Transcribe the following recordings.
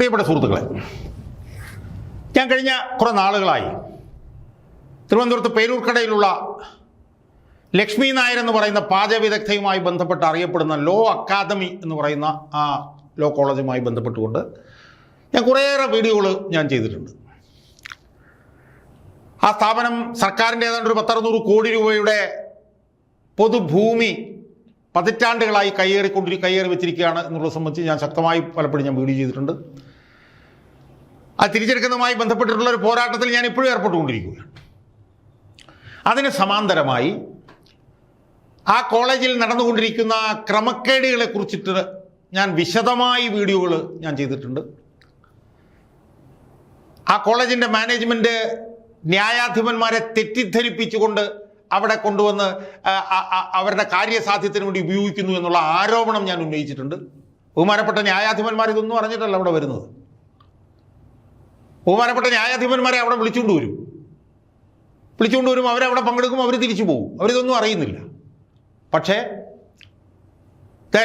പ്രിയപ്പെട്ട സുഹൃത്തുക്കളെ, ഞാൻ കഴിഞ്ഞ കുറേ നാളുകളായി തിരുവനന്തപുരത്ത് പേരൂർക്കടയിലുള്ള ലക്ഷ്മി നായർ എന്ന് പറയുന്ന പാചക വിദഗ്ധയുമായി ബന്ധപ്പെട്ട് അറിയപ്പെടുന്ന ലോ അക്കാദമി എന്ന് പറയുന്ന ആ ലോ കോളേജുമായി ബന്ധപ്പെട്ടുകൊണ്ട് ഞാൻ കുറേയേറെ വീഡിയോകൾ ഞാൻ ചെയ്തിട്ടുണ്ട്. ആ സ്ഥാപനം സർക്കാരിൻ്റെ ഏതാണ്ട് ഒരു 100-160 കോടി രൂപയുടെ പൊതുഭൂമി പതിറ്റാണ്ടുകളായി കയ്യേറി വെച്ചിരിക്കുകയാണ് എന്നുള്ളത് സംബന്ധിച്ച് ഞാൻ ശക്തമായി പലപ്പോഴും ഞാൻ വീഡിയോ ചെയ്തിട്ടുണ്ട്. അത് തിരിച്ചെടുക്കുന്നതുമായി ബന്ധപ്പെട്ടിട്ടുള്ള ഒരു പോരാട്ടത്തിൽ ഞാൻ ഇപ്പോഴും ഏർപ്പെട്ടുകൊണ്ടിരിക്കുകയാണ്. അതിന് സമാന്തരമായി ആ കോളേജിൽ നടന്നുകൊണ്ടിരിക്കുന്ന ക്രമക്കേടുകളെ കുറിച്ചിട്ട് ഞാൻ വിശദമായി വീഡിയോകൾ ഞാൻ ചെയ്തിട്ടുണ്ട്. ആ കോളേജിൻ്റെ മാനേജ്മെൻറ്റ് ന്യായാധിപന്മാരെ തെറ്റിദ്ധരിപ്പിച്ചുകൊണ്ട് അവിടെ കൊണ്ടുവന്ന് അവരുടെ കാര്യസാധ്യത്തിന് വേണ്ടി ഉപയോഗിക്കുന്നു എന്നുള്ള ആരോപണം ഞാൻ ഉന്നയിച്ചിട്ടുണ്ട്. ബഹുമാനപ്പെട്ട ന്യായാധിപന്മാർ ഇതൊന്നും അറിഞ്ഞിട്ടല്ല അവിടെ വരുന്നത്. ബഹുമാനപ്പെട്ട ന്യായാധിപന്മാരെ അവിടെ വിളിച്ചുകൊണ്ട് വരും, അവരവിടെ പങ്കെടുക്കും, അവർ തിരിച്ചു പോകും, അവരിതൊന്നും അറിയുന്നില്ല. പക്ഷേ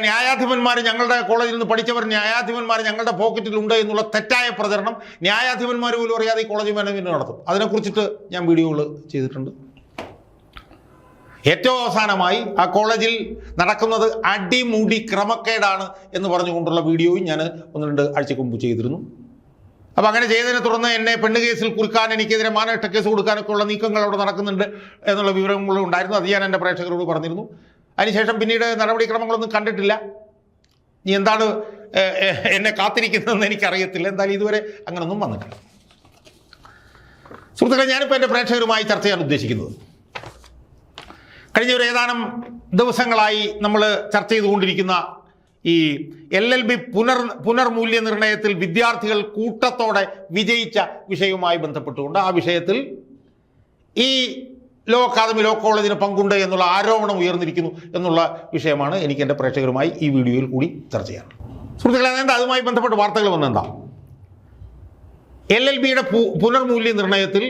ന്യായാധിപന്മാർ, ഞങ്ങളുടെ കോളേജിൽ നിന്ന് പഠിച്ചവർ ന്യായാധിപന്മാർ ഞങ്ങളുടെ പോക്കറ്റിലുണ്ട് എന്നുള്ള തെറ്റായ പ്രചരണം ന്യായാധിപന്മാർ പോലും അറിയാതെ ഈ കോളേജ് മാനേജ്മെൻറ്റ് നടത്തും. അതിനെക്കുറിച്ചിട്ട് ഞാൻ വീഡിയോകൾ ചെയ്തിട്ടുണ്ട്. ഏറ്റവും അവസാനമായി ആ കോളേജിൽ നടക്കുന്നത് അടിമുടി ക്രമക്കേടാണ് എന്ന് പറഞ്ഞുകൊണ്ടുള്ള വീഡിയോയും ഞാൻ 1-2 ആഴ്ചക്ക് മുമ്പ് ചെയ്തിരുന്നു. അപ്പോൾ അങ്ങനെ ചെയ്തതിനെ തുടർന്ന് എന്നെ പെണ്ണ് കേസിൽ കുറുക്കാൻ, എനിക്കെതിരെ മാനനഷ്ട കേസ് കൊടുക്കാനൊക്കെ ഉള്ള നീക്കങ്ങൾ അവിടെ നടക്കുന്നുണ്ട് എന്നുള്ള വിവരങ്ങളും ഉണ്ടായിരുന്നു. അത് ഞാൻ എൻ്റെ പ്രേക്ഷകരോട് പറഞ്ഞിരുന്നു. അതിനുശേഷം പിന്നീട് നടപടിക്രമങ്ങളൊന്നും കണ്ടിട്ടില്ല. ഇനി എന്താണ് എന്നെ കാത്തിരിക്കുന്നതെന്ന് എനിക്കറിയത്തില്ല. എന്തായാലും ഇതുവരെ അങ്ങനൊന്നും വന്നിട്ടില്ല. സുഹൃത്തുക്കളെ, ഞാനിപ്പോൾ എൻ്റെ പ്രേക്ഷകരുമായി ചർച്ച ചെയ്യാൻ ഉദ്ദേശിക്കുന്നത്, കഴിഞ്ഞ ഒരു ഏതാനും ദിവസങ്ങളായി നമ്മൾ ചർച്ച ചെയ്തുകൊണ്ടിരിക്കുന്ന ഈ LLB പുനർമൂല്യനിർണയത്തിൽ വിദ്യാർത്ഥികൾ കൂട്ടത്തോടെ വിജയിച്ച വിഷയവുമായി ബന്ധപ്പെട്ടുകൊണ്ട് ആ വിഷയത്തിൽ ഈ ലോ അക്കാദമി ലോ കോളേജിന് പങ്കുണ്ട് എന്നുള്ള ആരോപണം ഉയർന്നിരിക്കുന്നു എന്നുള്ള വിഷയമാണ് എനിക്ക് എൻ്റെ പ്രേക്ഷകരുമായി ഈ വീഡിയോയിൽ കൂടി ചർച്ച ചെയ്യാറുള്ളത്. സുഹൃത്തുക്കളെ, അതെന്താ അതുമായി ബന്ധപ്പെട്ട് വാർത്തകൾ വന്നെന്താ? LLBയുടെ പുനർമൂല്യനിർണയത്തിൽ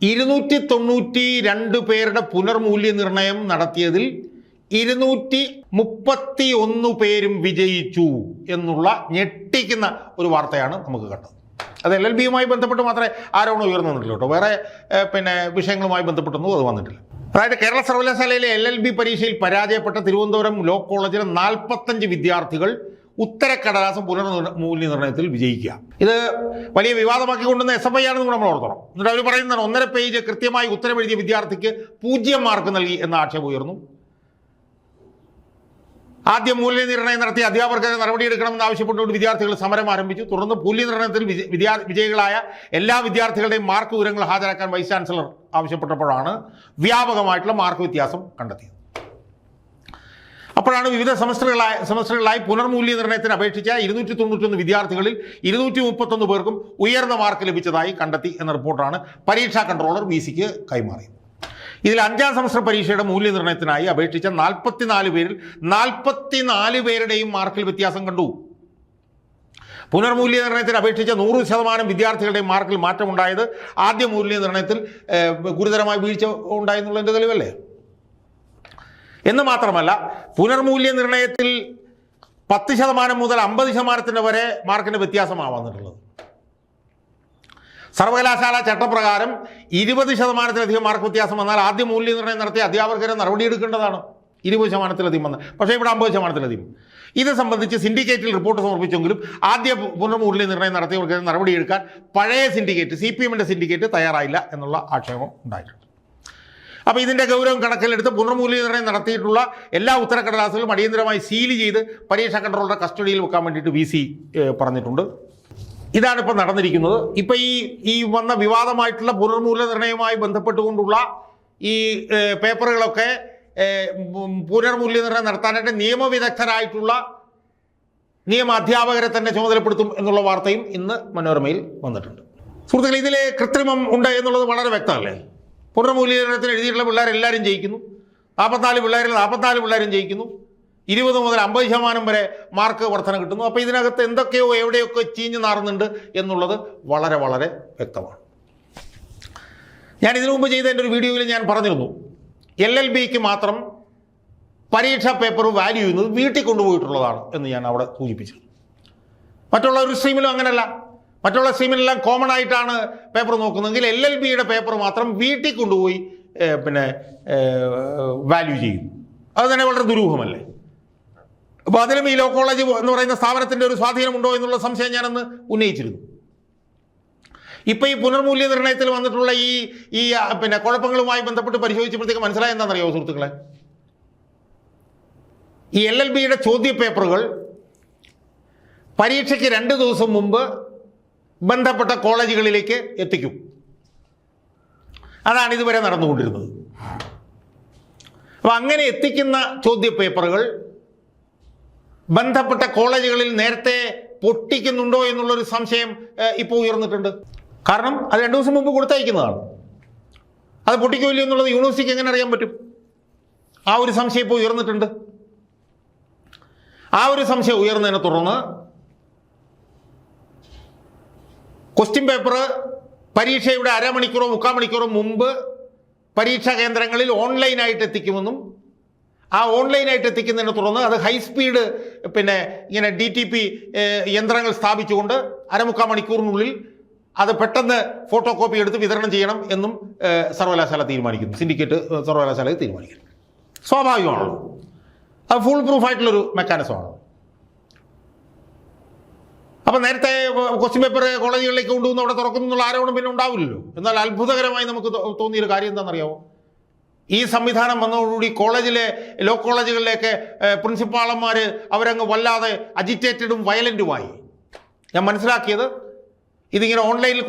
292 പേരുടെ പുനർമൂല്യനിർണയം നടത്തിയതിൽ 231 പേരും വിജയിച്ചു എന്നുള്ള ഞെട്ടിക്കുന്ന ഒരു വാർത്തയാണ് നമുക്ക് കണ്ടത്. അത് LLBയുമായി ബന്ധപ്പെട്ട് മാത്രമേ ആരോപണം ഉയർന്നു വന്നിട്ടില്ല കേട്ടോ. വേറെ വിഷയങ്ങളുമായി ബന്ധപ്പെട്ടൊന്നും അത് വന്നിട്ടില്ല. അതായത് കേരള സർവകലാശാലയിലെ LLB പരീക്ഷയിൽ പരാജയപ്പെട്ട തിരുവനന്തപുരം ലോ കോളേജിലെ 45 വിദ്യാർത്ഥികൾ ഉത്തരക്കടലാസം പുനർമൂല്യനിർണയത്തിൽ വിജയിക്കുക. ഇത് വലിയ വിവാദമാക്കി കൊണ്ടുവന്ന SFI ആണെന്ന് നമ്മൾ ഓർക്കണം. എന്നിട്ട് അവർ പറയുന്നതാണ് 1.5 പേജ് കൃത്യമായി ഉത്തരം എഴുതിയ വിദ്യാർത്ഥിക്ക് 0 മാർക്ക് നൽകി എന്ന ആക്ഷേപം ഉയർന്നു. ആദ്യം മൂല്യനിർണ്ണയം നടത്തി അധ്യാപകർക്ക് നടപടിയെടുക്കണമെന്ന് ആവശ്യപ്പെട്ടുകൊണ്ട് വിദ്യാർത്ഥികൾ സമരം ആരംഭിച്ചു. തുടർന്ന് മൂല്യനിർണ്ണയത്തിൽ വിജയികളായ എല്ലാ വിദ്യാർത്ഥികളുടെയും മാർക്ക് വിവരങ്ങൾ ഹാജരാക്കാൻ വൈസ് ചാൻസലർ ആവശ്യപ്പെട്ടപ്പോഴാണ് വ്യാപകമായിട്ടുള്ള മാർക്ക് വ്യത്യാസം കണ്ടെത്തിയത്. അപ്പോഴാണ് വിവിധ സെമസ്റ്ററുകളായി പുനർമൂല്യനിർണ്ണയത്തിന് അപേക്ഷിച്ച 291 വിദ്യാർത്ഥികളിൽ 231 പേർക്കും ഉയർന്ന മാർക്ക് ലഭിച്ചതായി കണ്ടെത്തി എന്ന റിപ്പോർട്ടാണ് പരീക്ഷാ കൺട്രോളർ VCക്ക് കൈമാറിയത്. ഇതിൽ 5ാം സെമസ്റ്റർ പരീക്ഷയുടെ മൂല്യനിർണ്ണയത്തിനായി അപേക്ഷിച്ച 44 പേരിൽ 44 പേരുടെയും മാർക്കിൽ വ്യത്യാസം കണ്ടു. പുനർമൂല്യനിർണ്ണയത്തിന് അപേക്ഷിച്ച 100% വിദ്യാർത്ഥികളുടെയും മാർക്കിൽ മാറ്റമുണ്ടായത് ആദ്യ മൂല്യനിർണ്ണയത്തിൽ ഗുരുതരമായ വീഴ്ച ഉണ്ടായെന്നുള്ളതിൻ്റെ തെളിവല്ലേ? എന്ന് മാത്രമല്ല, പുനർമൂല്യനിർണ്ണയത്തിൽ 10% മുതൽ 50% വരെ മാർക്കിൻ്റെ വ്യത്യാസമാണ് വന്നിട്ടുള്ളത്. സർവകലാശാല ചട്ടപ്രകാരം 20%-ലധികം മാർക്ക് വ്യത്യാസം വന്നാൽ ആദ്യ മൂല്യനിർണ്ണയം നടത്തിയ അധ്യാപകരെ നടപടിയെടുക്കേണ്ടതാണ്. 20%-ലധികം വന്ന്, പക്ഷേ ഇവിടെ 50%-ലധികം. ഇത് സംബന്ധിച്ച് സിൻഡിക്കേറ്റിൽ റിപ്പോർട്ട് സമർപ്പിച്ചെങ്കിലും ആദ്യ പുനർമൂല്യനിർണ്ണയം നടത്തിയവർക്ക് നടപടിയെടുക്കാൻ പഴയ സിൻഡിക്കേറ്റ്, CPMൻ്റെ സിൻഡിക്കേറ്റ് തയ്യാറായില്ല എന്നുള്ള ആക്ഷേപം ഉണ്ടായിട്ടുണ്ട്. അപ്പോൾ ഇതിൻ്റെ ഗൗരവം കണക്കിലെടുത്ത് പുനർമൂല്യനിർണ്ണയം നടത്തിയിട്ടുള്ള എല്ലാ ഉത്തരക്കടലാസുകളും അടിയന്തരമായി സീൽ ചെയ്ത് പരീക്ഷാ കൺട്രോളറുടെ കസ്റ്റഡിയിൽ വെക്കാൻ വേണ്ടിയിട്ട് VC പറഞ്ഞിട്ടുണ്ട്. ഇതാണ് ഇപ്പോൾ നടന്നിരിക്കുന്നത്. ഇപ്പം ഈ വന്ന വിവാദമായിട്ടുള്ള പുനർമൂല്യനിർണ്ണയവുമായി ബന്ധപ്പെട്ടുകൊണ്ടുള്ള ഈ പേപ്പറുകളൊക്കെ പുനർമൂല്യനിർണ്ണയം നടത്താനായിട്ട് നിയമവിദഗ്ധരായിട്ടുള്ള അധ്യാപകരെ തന്നെ ചുമതലപ്പെടുത്തും എന്നുള്ള വാർത്തയും ഇന്ന് മനോരമയിൽ വന്നിട്ടുണ്ട്. സുഹൃത്തുക്കളെ, ഇതിൽ കൃത്രിമം ഉണ്ട് എന്നുള്ളത് വളരെ വ്യക്തമല്ലേ? പുനർമൂല്യനിർണ്ണയത്തിന് എഴുതിയിട്ടുള്ള പിള്ളേരെല്ലാവരും ജയിക്കുന്നു. 44 പിള്ളേരിൽ 44 പിള്ളേരും ജയിക്കുന്നു. 20 മുതൽ 50% വരെ മാർക്ക് വർധന കിട്ടുന്നു. അപ്പോൾ ഇതിനകത്ത് എന്തൊക്കെയോ എവിടെയൊക്കെ ചീഞ്ഞു നാറുന്നുണ്ട് എന്നുള്ളത് വളരെ വളരെ വ്യക്തമാണ്. ഞാൻ ഇതിനു മുമ്പ് ചെയ്ത എൻ്റെ ഒരു വീഡിയോയിൽ ഞാൻ പറഞ്ഞിരുന്നു, LLBക്ക് മാത്രം പരീക്ഷാ പേപ്പർ വാല്യൂ ചെയ്യുന്നത് വീട്ടിൽ കൊണ്ടുപോയിട്ടുള്ളതാണ് എന്ന് ഞാൻ അവിടെ സൂചിപ്പിച്ചു. മറ്റുള്ള ഒരു സ്ട്രീമിലും അങ്ങനെയല്ല. മറ്റുള്ള സ്ട്രീമിലെല്ലാം കോമൺ ആയിട്ടാണ് പേപ്പർ നോക്കുന്നതെങ്കിൽ LLBയുടെ പേപ്പർ മാത്രം വീട്ടിൽ കൊണ്ടുപോയി വാല്യൂ ചെയ്യും. അത് തന്നെ വളരെ ദുരൂഹമല്ലേ? അപ്പോൾ അതിലും ഈ ലോ കോളേജ് എന്ന് പറയുന്ന സ്ഥാപനത്തിൻ്റെ ഒരു സ്വാധീനമുണ്ടോ എന്നുള്ള സംശയം ഞാനന്ന് ഉന്നയിച്ചിരുന്നു. ഇപ്പം ഈ പുനർമൂല്യനിർണ്ണയത്തിൽ വന്നിട്ടുള്ള ഈ കുഴപ്പങ്ങളുമായി ബന്ധപ്പെട്ട് പരിശോധിച്ചപ്പോഴത്തേക്ക് മനസ്സിലായ എന്താണെന്നറിയോ സുഹൃത്തുക്കളെ? ഈ LLBയുടെ ചോദ്യ പേപ്പറുകൾ പരീക്ഷയ്ക്ക് 2 ദിവസം മുമ്പ് ബന്ധപ്പെട്ട കോളേജുകളിലേക്ക് എത്തിക്കും. അതാണ് ഇതുവരെ നടന്നുകൊണ്ടിരുന്നത്. അപ്പോൾ അങ്ങനെ എത്തിക്കുന്ന ചോദ്യ പേപ്പറുകൾ ബന്ധപ്പെട്ട കോളേജുകളിൽ നേരത്തെ പൊട്ടിക്കുന്നുണ്ടോ എന്നുള്ളൊരു സംശയം ഇപ്പോൾ ഉയർന്നിട്ടുണ്ട്. കാരണം അത് 2 ദിവസം മുമ്പ് കൊടുത്തയക്കുന്നതാണ്. അത് പൊട്ടിക്കില്ല എന്നുള്ളത് യൂണിവേഴ്സിറ്റിക്ക് എങ്ങനെ അറിയാൻ പറ്റും? ആ ഒരു സംശയം ഇപ്പോൾ ഉയർന്നിട്ടുണ്ട്. ആ ഒരു സംശയം ഉയർന്നതിനെ തുടർന്ന് ക്വസ്റ്റ്യൻ പേപ്പർ പരീക്ഷയുടെ അരമണിക്കൂറോ 3/4 മണിക്കൂറോ മുമ്പ് പരീക്ഷാ കേന്ദ്രങ്ങളിൽ ഓൺലൈനായിട്ട് എത്തിക്കുമെന്നും ആ ഓൺലൈനായിട്ട് എത്തിക്കുന്നതിനെ തുടർന്ന് അത് ഹൈസ്പീഡ് ഇങ്ങനെ DTP യന്ത്രങ്ങൾ സ്ഥാപിച്ചുകൊണ്ട് 3/4 മണിക്കൂറിനുള്ളിൽ അത് പെട്ടെന്ന് ഫോട്ടോ കോപ്പി എടുത്ത് വിതരണം ചെയ്യണം എന്നും സർവകലാശാല തീരുമാനിക്കുന്നു. സിൻഡിക്കേറ്റ് സർവകലാശാല തീരുമാനിക്കുന്നു. സ്വാഭാവികമാണല്ലോ, അത് ഫുൾ പ്രൂഫായിട്ടുള്ളൊരു മെക്കാനിസമാണ്. അപ്പം നേരത്തെ ക്വസ്റ്റ്യൻ പേപ്പർ കോളേജുകളിലേക്ക് കൊണ്ടുവന്ന് അവിടെ തുറക്കുന്നു എന്നുള്ള ആരോടും പിന്നെ ഉണ്ടാവില്ലല്ലോ. എന്നാൽ അത്ഭുതകരമായി നമുക്ക് തോന്നിയൊരു കാര്യം എന്താണെന്നറിയാമോ? ഈ സംവിധാനം വന്നതോടുകൂടി ലോ കോളേജുകളിലേക്ക് പ്രിൻസിപ്പാളന്മാർ അവരങ്ങ് വല്ലാതെ അജിറ്റേറ്റഡും വയലൻറ്റുമായി. ഞാൻ മനസ്സിലാക്കിയത് ഇതിങ്ങനെ ഓൺലൈനിൽ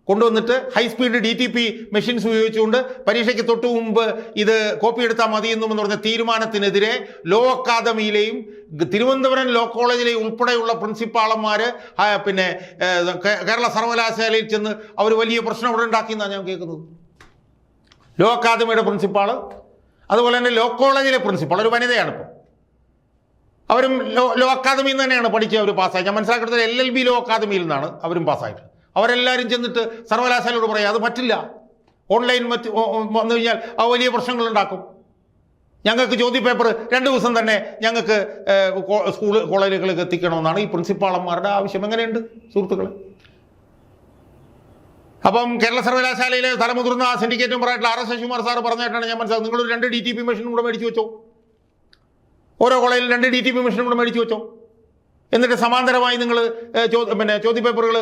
കൊണ്ടുവന്നിട്ട് ഹൈസ്പീഡ് DTP മെഷീൻസ് ഉപയോഗിച്ചുകൊണ്ട് പരീക്ഷയ്ക്ക് തൊട്ടു മുമ്പ് ഇത് കോപ്പി എടുത്താൽ മതിയെന്നും പറഞ്ഞ തീരുമാനത്തിനെതിരെ ലോ അക്കാദമിയിലെയും തിരുവനന്തപുരം ലോ കോളേജിലെയും ഉൾപ്പെടെയുള്ള പ്രിൻസിപ്പാളന്മാർ കേരള സർവകലാശാലയിൽ ചെന്ന് അവർ വലിയ പ്രശ്നം അവിടെ ഉണ്ടാക്കിയെന്നാണ് ഞാൻ കേൾക്കുന്നത്. ലോ അക്കാദമിയുടെ പ്രിൻസിപ്പാൾ, അതുപോലെ തന്നെ ലോ കോളേജിലെ പ്രിൻസിപ്പാൾ, ഒരു വനിതയാണിപ്പോൾ. അവരും ലോ അക്കാദമിയിൽ നിന്ന് തന്നെയാണ് പഠിച്ച് അവർ പാസ്സായി. ഞാൻ മനസ്സിലാക്കുന്നത് LLB ലോ അക്കാദമിയിൽ നിന്നാണ് അവരും പാസ്സായിട്ട്. അവരെല്ലാവരും ചെന്നിട്ട് സർവകലാശാലയോട് പറയാം അത് പറ്റില്ല, ഓൺലൈൻ വന്നു കഴിഞ്ഞാൽ ആ വലിയ പ്രശ്നങ്ങളുണ്ടാക്കും. ഞങ്ങൾക്ക് ചോദ്യ പേപ്പർ 2 ദിവസം തന്നെ ഞങ്ങൾക്ക് കോളേജുകളിലേക്ക് എത്തിക്കണമെന്നാണ് ഈ പ്രിൻസിപ്പാളന്മാരുടെ ആവശ്യം. എങ്ങനെയുണ്ട് സുഹൃത്തുക്കളെ? അപ്പം കേരള സർവകലാശാലയിലെ തലമുതിർന്ന സിൻഡിക്കേറ്റ് മെമ്പറായിട്ടുള്ള RS ശശികുമാർ സാറ് പറഞ്ഞായിട്ടാണ് ഞാൻ മനസ്സിലാക്കുന്നത്. നിങ്ങൾ 2 DTP മെഷീനും കൂടെ മേടിച്ചു വെച്ചോ, ഓരോ കോളേജിൽ 2 DTP മെഷീനും കൂടെ മേടിച്ചു വെച്ചോ. എന്നിട്ട് സമാന്തരമായി നിങ്ങൾ ചോദ്യ പേപ്പറുകൾ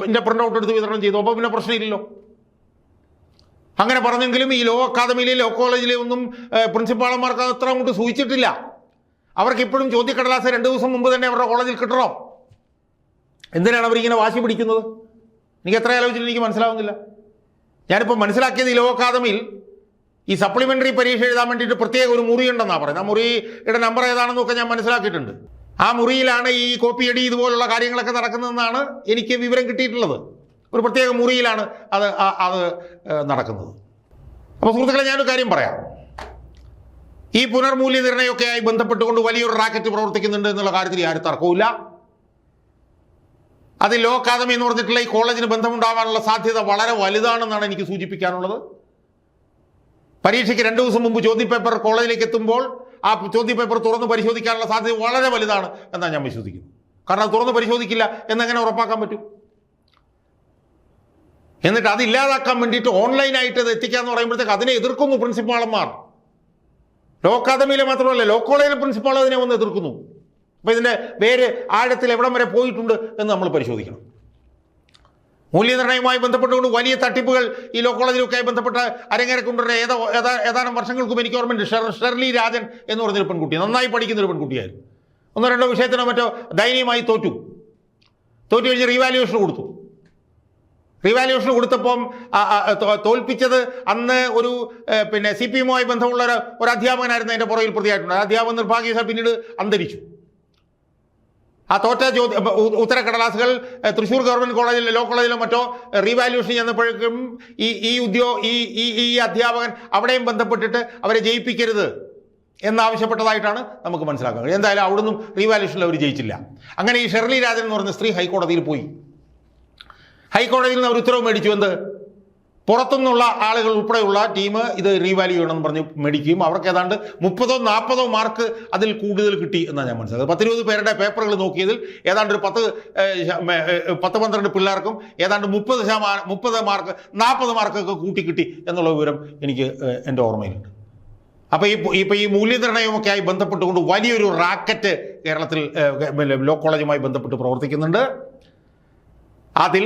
പ്രിൻ്റ് ഔട്ട് എടുത്ത് വിതരണം ചെയ്തു. അപ്പോൾ പിന്നെ പ്രശ്നമില്ലല്ലോ. അങ്ങനെ പറഞ്ഞെങ്കിലും ഈ ലോ അക്കാദമിയിലെ ലോ കോളേജിലെ ഒന്നും പ്രിൻസിപ്പാളന്മാർക്ക് അത്ര അങ്ങോട്ട് സൂചിച്ചിട്ടില്ല. അവർക്ക് ഇപ്പോഴും ചോദ്യക്കടലാസ് 2 ദിവസം മുമ്പ് തന്നെ അവരുടെ കോളേജിൽ കിട്ടണം. എന്തിനാണ് അവരിങ്ങനെ വാശി പിടിക്കുന്നത്? എനിക്ക് എത്ര ആലോചിച്ചിട്ട് എനിക്ക് മനസ്സിലാവുന്നില്ല. ഞാനിപ്പോൾ മനസ്സിലാക്കിയത് ഈ ലോ അക്കാദമിയിൽ ഈ സപ്ലിമെൻ്ററി പരീക്ഷ എഴുതാൻ വേണ്ടിയിട്ട് പ്രത്യേക ഒരു മുറി ഉണ്ടെന്നാണ് പറയുന്നത്. ആ മുറിയുടെ നമ്പർ ഏതാണെന്നൊക്കെ ഞാൻ മനസ്സിലാക്കിയിട്ടുണ്ട്. ആ മുറിയിലാണ് ഈ കോപ്പിയടി ഇതുപോലുള്ള കാര്യങ്ങളൊക്കെ നടക്കുന്നതെന്നാണ് എനിക്ക് വിവരം കിട്ടിയിട്ടുള്ളത്. ഒരു പ്രത്യേക മുറിയിലാണ് അത് നടക്കുന്നത്. അപ്പോൾ സുഹൃത്തുക്കളെ, ഞാനൊരു കാര്യം പറയാം. ഈ പുനർമൂല്യനിർണ്ണയമൊക്കെയായി ബന്ധപ്പെട്ടുകൊണ്ട് വലിയൊരു റാക്കറ്റ് പ്രവർത്തിക്കുന്നുണ്ട് എന്നുള്ള കാര്യത്തിൽ ആരും തർക്കവുമില്ല. അത് ലോ അക്കാദമി എന്ന് പറഞ്ഞിട്ടുള്ള ഈ കോളേജിന് ബന്ധമുണ്ടാകാനുള്ള സാധ്യത വളരെ വലുതാണെന്നാണ് എനിക്ക് സൂചിപ്പിക്കാനുള്ളത്. പരീക്ഷയ്ക്ക് 2 ദിവസം മുമ്പ് ചോദ്യപേപ്പർ കോളേജിലേക്ക് എത്തുമ്പോൾ ആ ചോദ്യപേപ്പർ തുറന്ന് പരിശോധിക്കാനുള്ള സാധ്യത വളരെ വലുതാണ് എന്നാണ് ഞാൻ വിശ്വസിക്കുന്നത്. കാരണം അത് തുറന്ന് പരിശോധിക്കില്ല എന്നെങ്ങനെ ഉറപ്പാക്കാൻ പറ്റും? എന്നിട്ട് അത് ഇല്ലാതാക്കാൻ വേണ്ടിയിട്ട് ഓൺലൈനായിട്ട് അത് എത്തിക്കാന്ന് പറയുമ്പോഴത്തേക്ക് അതിനെ എതിർക്കുന്നു പ്രിൻസിപ്പാളന്മാർ. ലോ അക്കാദമിയിലെ മാത്രമല്ല, ലോ കോളേജിലെ പ്രിൻസിപ്പാൾ അതിനെ വന്ന് എതിർക്കുന്നു. അപ്പോൾ ഇതിൻ്റെ വേര് ആഴത്തിൽ എവിടം വരെ പോയിട്ടുണ്ട് എന്ന് നമ്മൾ പരിശോധിക്കണം. മൂല്യനിർണ്ണയവുമായി ബന്ധപ്പെട്ടുകൊണ്ട് വലിയ തട്ടിപ്പുകൾ ഈ ലോ കോളേജിലൊക്കെയായി ബന്ധപ്പെട്ട് അരങ്ങേറിക്കൊണ്ടുവരുന്ന ഏതാനും വർഷങ്ങൾക്കും എനിക്ക് ഓർമ്മയുണ്ട്. ഷെർലി രാജൻ എന്ന് പറഞ്ഞൊരു പെൺകുട്ടി, നന്നായി പഠിക്കുന്നൊരു പെൺകുട്ടിയായിരുന്നു. 1-2 വിഷയത്തിനോ മറ്റോ ദയനീയമായി തോറ്റു കഴിഞ്ഞ് റീവാലുവേഷൻ കൊടുത്തു. റീവാലുവേഷൻ കൊടുത്തപ്പം തോൽപ്പിച്ചത് അന്ന് ഒരു CPM-മായി ബന്ധമുള്ള ഒരു അധ്യാപകനായിരുന്നു അതിൻ്റെ പുറകിൽ പ്രതിയായിട്ടുണ്ട്. അധ്യാപകൻ നിർഭാഗ്യവശാൽ പിന്നീട് അന്തരിച്ചു. ആ തോറ്റ ഉത്തരക്കടലാസുകൾ തൃശ്ശൂർ ഗവൺമെൻറ് കോളേജിലോ ലോ കോളേജിലോ മറ്റോ റീവാലുവേഷൻ ചെയ്യുന്നപ്പോഴേക്കും ഈ അധ്യാപകൻ അവിടെയും ബന്ധപ്പെട്ടിട്ട് അവരെ ജയിപ്പിക്കരുത് എന്നാവശ്യപ്പെട്ടതായിട്ടാണ് നമുക്ക് മനസ്സിലാക്കുന്നത്. എന്തായാലും അവിടുന്ന് റീവാലുവേഷനിൽ അവർ ജയിച്ചില്ല. അങ്ങനെ ഈ ഷെർലി രാജൻ എന്ന് പറഞ്ഞ സ്ത്രീ ഹൈക്കോടതിയിൽ പോയി. ഹൈക്കോടതിയിൽ നിന്ന് അവർ ഉത്തരവ് മേടിച്ചു. എന്ത്? പുറത്തുനിന്നുള്ള ആളുകൾ ഉൾപ്പെടെയുള്ള ടീം ഇത് റീവാല്യൂ ചെയ്യണമെന്ന് പറഞ്ഞ് മേടിക്കുകയും അവർക്ക് ഏതാണ്ട് 30-40 മാർക്ക് അതിൽ കൂടുതൽ കിട്ടി എന്നാണ് ഞാൻ മനസ്സിലാക്കുന്നത്. 10-20 പേരുടെ പേപ്പറുകൾ നോക്കിയതിൽ ഏതാണ്ട് ഒരു 10-12 പിള്ളേർക്കും ഏതാണ്ട് 30 മാർക്ക് 40 മാർക്കൊക്കെ കൂട്ടി കിട്ടി എന്നുള്ള വിവരം എനിക്ക് എൻ്റെ ഓർമ്മയിലുണ്ട്. അപ്പോൾ ഈ മൂല്യനിർണ്ണയമൊക്കെ ആയി ബന്ധപ്പെട്ടുകൊണ്ട് വലിയൊരു റാക്കറ്റ് കേരളത്തിൽ ലോ കോളേജുമായി ബന്ധപ്പെട്ട് പ്രവർത്തിക്കുന്നുണ്ട്. അതിൽ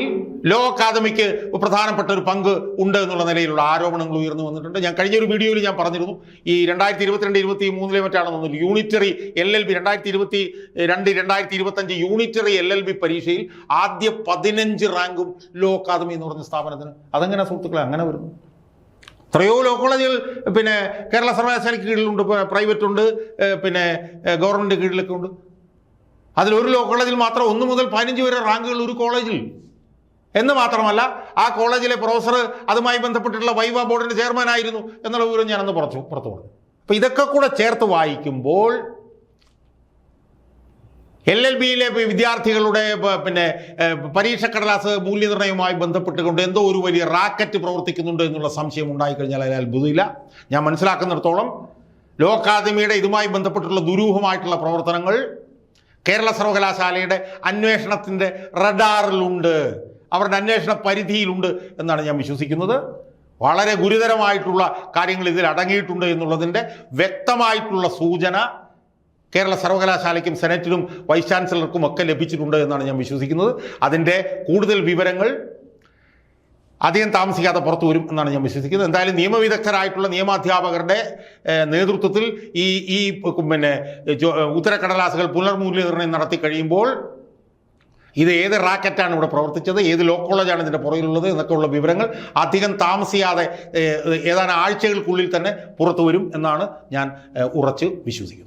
ലോ അക്കാദമിക്ക് പ്രധാനപ്പെട്ട ഒരു പങ്ക് ഉണ്ട് എന്നുള്ള നിലയിലുള്ള ആരോപണങ്ങൾ ഉയർന്നു വന്നിട്ടുണ്ട്. ഞാൻ കഴിഞ്ഞൊരു വീഡിയോയിൽ ഞാൻ പറഞ്ഞിരുന്നു, ഈ 2022-23 മറ്റാണെന്ന് തോന്നുന്നു യൂണിറ്ററി LLB 2022-2025 യൂണിറ്ററി LLB പരീക്ഷയിൽ ആദ്യ 15 റാങ്കും ലോ അക്കാദമി എന്ന് പറഞ്ഞ സ്ഥാപനത്തിന്. അതെങ്ങനെ സുഹൃത്തുക്കളെ അങ്ങനെ വരുന്നു? എത്രയോ ലോ കോളേജുകൾ കേരള സർവകലാശാലയ്ക്ക് കീഴിലുണ്ട്, പ്രൈവറ്റ് ഉണ്ട്, ഗവൺമെൻറ് കീഴിലൊക്കെ ഉണ്ട്. അതിലൊരു ലോ കോളേജിൽ മാത്രം 1 മുതൽ 15 വരെ റാങ്കുകൾ ഒരു കോളേജിൽ. എന്ന് മാത്രമല്ല ആ കോളേജിലെ പ്രൊഫസർ അതുമായി ബന്ധപ്പെട്ടിട്ടുള്ള വൈവ ബോർഡിൻ്റെ ചെയർമാൻ ആയിരുന്നു എന്നുള്ള വിവരം ഞാനന്ന് പുറത്തു പറഞ്ഞു. അപ്പോൾ ഇതൊക്കെ കൂടെ ചേർത്ത് വായിക്കുമ്പോൾ LLBയിലെ വിദ്യാർത്ഥികളുടെ പരീക്ഷക്കടലാസ് മൂല്യനിർണ്ണയവുമായി ബന്ധപ്പെട്ടുകൊണ്ട് എന്തോ ഒരു വലിയ റാക്കറ്റ് പ്രവർത്തിക്കുന്നുണ്ട് എന്നുള്ള സംശയം ഉണ്ടായിക്കഴിഞ്ഞാൽ അതിൽ അത്ഭുതമില്ല. ഞാൻ മനസ്സിലാക്കുന്നിടത്തോളം ലോ അക്കാദമിയുടെ ഇതുമായി ബന്ധപ്പെട്ടുള്ള ദുരൂഹമായിട്ടുള്ള പ്രവർത്തനങ്ങൾ കേരള സർവകലാശാലയുടെ അന്വേഷണത്തിൻ്റെ റഡാറിലുണ്ട്, അവരുടെ അന്വേഷണ പരിധിയിലുണ്ട് എന്നാണ് ഞാൻ വിശ്വസിക്കുന്നത്. വളരെ ഗുരുതരമായിട്ടുള്ള കാര്യങ്ങൾ ഇതിൽ അടങ്ങിയിട്ടുണ്ട് എന്നുള്ളതിൻ്റെ വ്യക്തമായിട്ടുള്ള സൂചന കേരള സർവകലാശാലയ്ക്കും സെനറ്റിനും വൈസ് ചാൻസലർക്കും ഒക്കെ ലഭിച്ചിട്ടുണ്ട് എന്നാണ് ഞാൻ വിശ്വസിക്കുന്നത്. അതിൻ്റെ കൂടുതൽ വിവരങ്ങൾ അധികം താമസിക്കാതെ പുറത്തു വരും എന്നാണ് ഞാൻ വിശ്വസിക്കുന്നത്. എന്തായാലും നിയമവിദഗ്ധരായിട്ടുള്ള നിയമാധ്യാപകരുടെ നേതൃത്വത്തിൽ ഈ ഉത്തരക്കടലാസുകൾ പുനർമൂല്യനിർണ്ണയം നടത്തി കഴിയുമ്പോൾ ഇത് ഏത് റാക്കറ്റാണ് ഇവിടെ പ്രവർത്തിച്ചത്, ഏത് ലോ കോളേജാണ് ഇതിൻ്റെ പുറകിലുള്ളത് എന്നൊക്കെയുള്ള വിവരങ്ങൾ അധികം താമസിയാതെ ഏതാനും ആഴ്ചകൾക്കുള്ളിൽ തന്നെ പുറത്തു വരും എന്നാണ് ഞാൻ ഉറച്ച് വിശ്വസിക്കുന്നത്.